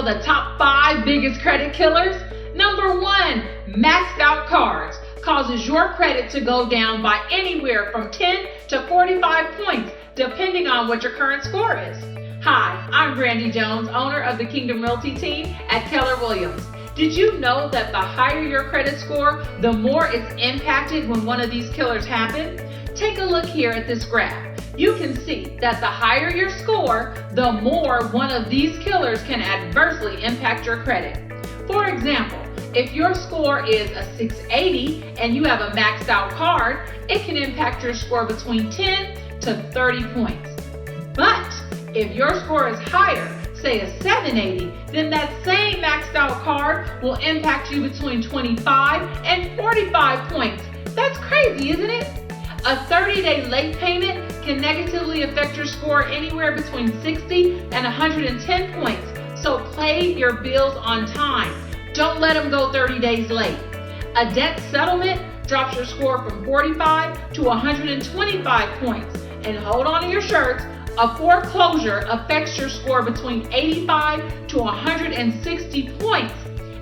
the top 5 biggest credit killers? Number 1, maxed out cards causes your credit to go down by anywhere from 10 to 45 points, depending on what your current score is. Hi, I'm Brandy Jones, owner of the Kingdom Realty team at Keller Williams. Did you know that the higher your credit score, the more it's impacted when one of these killers happen? Take a look here at this graph. You can see that the higher your score, the more one of these killers can adversely impact your credit. For example, if your score is a 680 and you have a maxed out card, it can impact your score between 10 to 30 points. But if your score is higher, say a 780, then that same maxed out card will impact you between 25 and 45 points. That's crazy, isn't it? A 30-day late payment can negatively affect your score anywhere between 60 and 110 points. So pay your bills on time. Don't let them go 30 days late. A debt settlement drops your score from 45 to 125 points. And hold on to your shirts, a foreclosure affects your score between 85 to 160 points.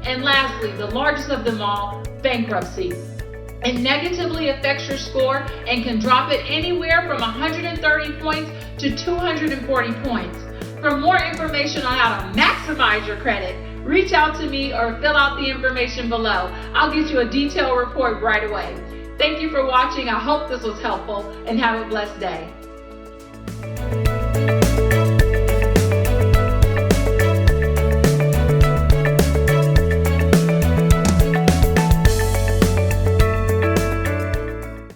And lastly, the largest of them all, bankruptcy. It negatively affects your score and can drop it anywhere from 130 points to 240 points. For more information on how to maximize your credit, reach out to me or fill out the information below. I'll get you a detailed report right away. Thank you for watching. I hope this was helpful and have a blessed day.